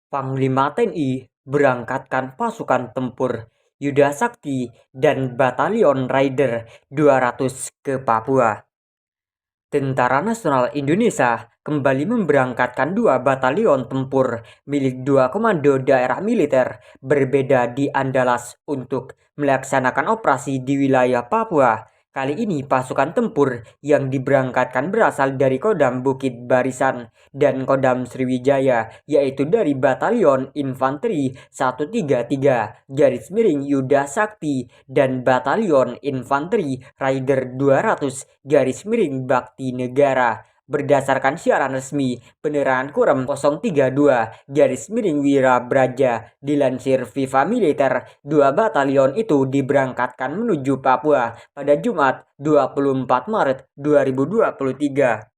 Panglima TNI berangkatkan pasukan tempur Yuda Sakti dan Batalion Raider 200 ke Papua. Tentara Nasional Indonesia kembali memberangkatkan dua batalion tempur milik dua komando daerah militer berbeda di Andalas untuk melaksanakan operasi di wilayah Papua. Kali ini pasukan tempur yang diberangkatkan berasal dari Kodam Bukit Barisan dan Kodam Sriwijaya, yaitu dari Batalion Infanteri 133 garis miring Yuda Sakti dan Batalion Infanteri Raider 200 garis miring Bakti Negara. Berdasarkan siaran resmi penerangan Kurem 032 garis miring Wira Braja dilansir Viva Militer, dua batalion itu diberangkatkan menuju Papua pada Jumat 24 Maret 2023.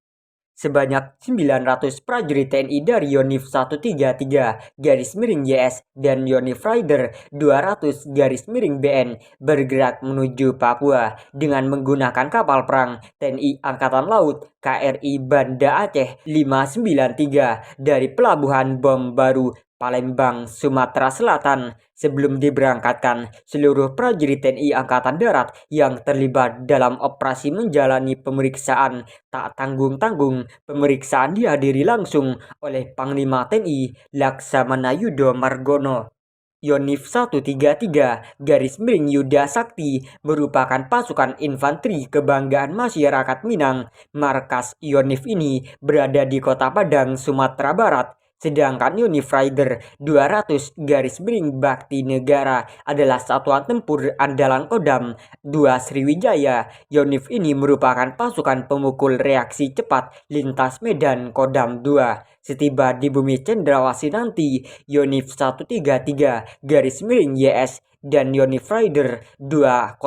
Sebanyak 900 prajurit TNI dari Yonif 133 garis miring YS dan Yonif Rider 200 garis miring BN bergerak menuju Papua dengan menggunakan kapal perang TNI Angkatan Laut KRI Banda Aceh 593 dari Pelabuhan Bom Baru Palembang, Sumatera Selatan. Sebelum diberangkatkan, seluruh prajurit TNI Angkatan Darat yang terlibat dalam operasi menjalani pemeriksaan tak tanggung-tanggung. Pemeriksaan dihadiri langsung oleh Panglima TNI Laksamana Yudo Margono. Yonif 133 garis miring Yuda Sakti merupakan pasukan infanteri kebanggaan masyarakat Minang. Markas Yonif ini berada di Kota Padang, Sumatera Barat. Sedangkan Yonif Rider 200 garis miring Bakti Negara adalah satuan tempur andalan Kodam 2 Sriwijaya. Yonif ini merupakan pasukan pemukul reaksi cepat lintas medan Kodam 2. Setiba di bumi Cendrawasih nanti, Yonif 133 garis miring YS dan Yonif Rider 200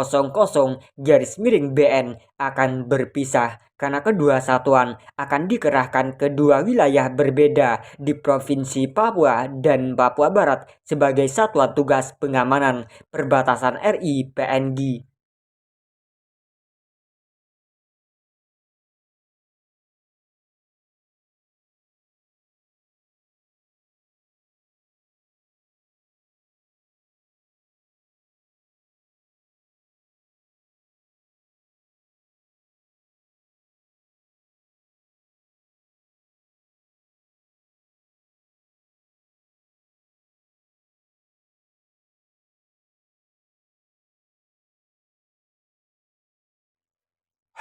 garis miring BN akan berpisah karena kedua satuan akan dikerahkan ke dua wilayah berbeda di Provinsi Papua dan Papua Barat sebagai satuan tugas pengamanan perbatasan RI PNG.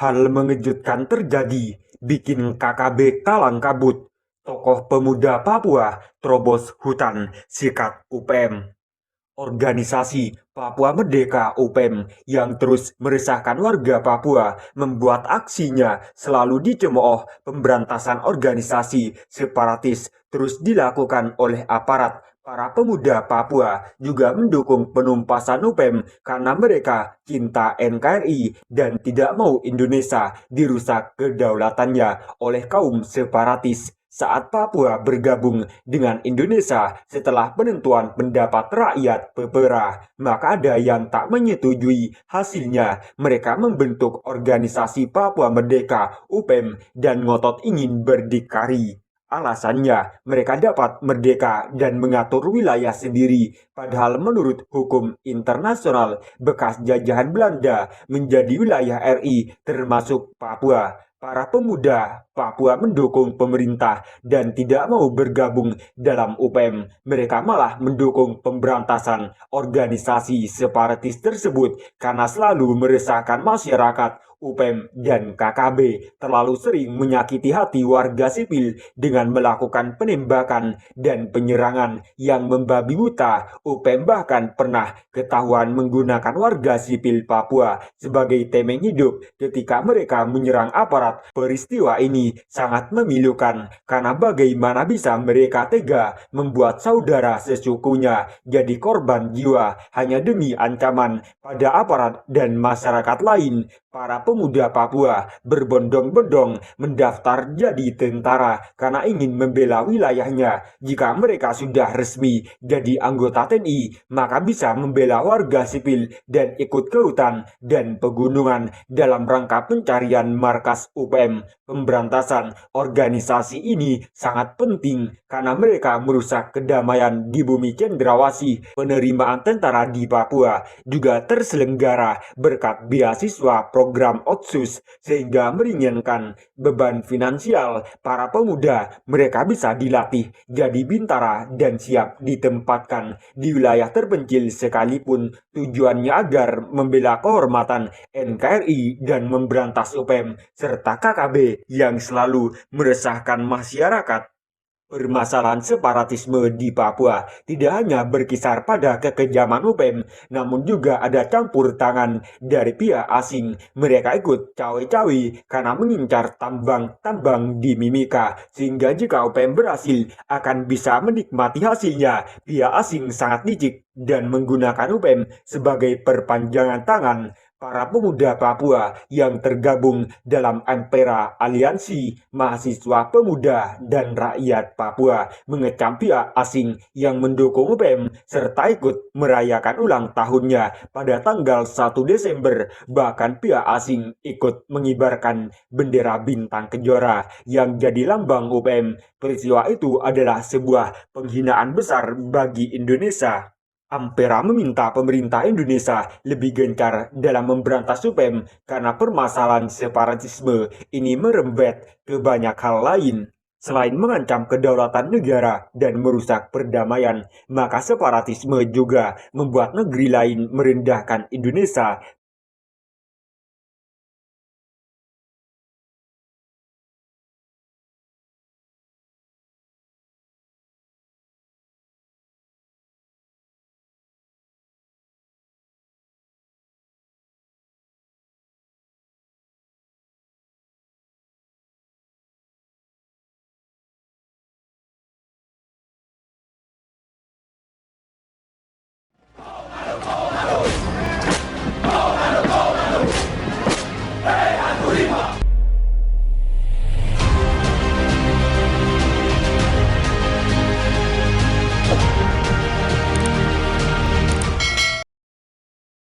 Hal mengejutkan terjadi, bikin KKB kalang kabut. Tokoh pemuda Papua terobos hutan, sikat UPM. Organisasi Papua Merdeka UPM yang terus meresahkan warga Papua membuat aksinya selalu dicemooh pemberantasan organisasi separatis terus dilakukan oleh aparat. Para pemuda Papua juga mendukung penumpasan UPM karena mereka cinta NKRI dan tidak mau Indonesia dirusak kedaulatannya oleh kaum separatis. Saat Papua bergabung dengan Indonesia setelah penentuan pendapat rakyat PPRA, maka ada yang tak menyetujui hasilnya. Mereka membentuk organisasi Papua Merdeka UPM dan ngotot ingin berdikari. Alasannya, mereka dapat merdeka dan mengatur wilayah sendiri, padahal menurut hukum internasional, bekas jajahan Belanda menjadi wilayah RI termasuk Papua. Para pemuda Papua mendukung pemerintah dan tidak mau bergabung dalam UPM. Mereka malah mendukung pemberantasan organisasi separatis tersebut karena selalu meresahkan masyarakat. UPM dan KKB terlalu sering menyakiti hati warga sipil dengan melakukan penembakan dan penyerangan yang membabi buta. UPM bahkan pernah ketahuan menggunakan warga sipil Papua sebagai tameng hidup ketika mereka menyerang aparat. Peristiwa ini sangat memilukan karena bagaimana bisa mereka tega membuat saudara sesukunya jadi korban jiwa hanya demi ancaman pada aparat dan masyarakat lain. Para pemuda Papua berbondong-bondong mendaftar jadi tentara karena ingin membela wilayahnya. Jika mereka sudah resmi jadi anggota TNI, maka bisa membela warga sipil dan ikut ke hutan dan pegunungan dalam rangka pencarian markas UPM. Pemberantasan organisasi ini sangat penting karena mereka merusak kedamaian di bumi cendrawasih. Penerimaan tentara di Papua juga terselenggara berkat beasiswa program Otsus sehingga meringankan beban finansial para pemuda. Mereka bisa dilatih jadi bintara dan siap ditempatkan di wilayah terpencil sekalipun, tujuannya agar membela kehormatan NKRI dan memberantas UPM serta KKB yang selalu meresahkan masyarakat. Permasalahan separatisme di Papua tidak hanya berkisar pada kekejaman UPM, namun juga ada campur tangan dari pihak asing. Mereka ikut cawe-cawe karena mengincar tambang-tambang di Mimika, sehingga jika UPM berhasil akan bisa menikmati hasilnya. Pihak asing sangat licik dan menggunakan UPM sebagai perpanjangan tangan. Para pemuda Papua yang tergabung dalam Ampera Aliansi Mahasiswa Pemuda dan Rakyat Papua mengecam pihak asing yang mendukung UPM serta ikut merayakan ulang tahunnya pada tanggal 1 Desember. Bahkan pihak asing ikut mengibarkan bendera bintang kejora yang jadi lambang UPM. Peristiwa itu adalah sebuah penghinaan besar bagi Indonesia. Ampera meminta pemerintah Indonesia lebih gencar dalam memberantas UPM karena permasalahan separatisme ini merembet ke banyak hal lain. Selain mengancam kedaulatan negara dan merusak perdamaian, maka separatisme juga membuat negeri lain merendahkan Indonesia.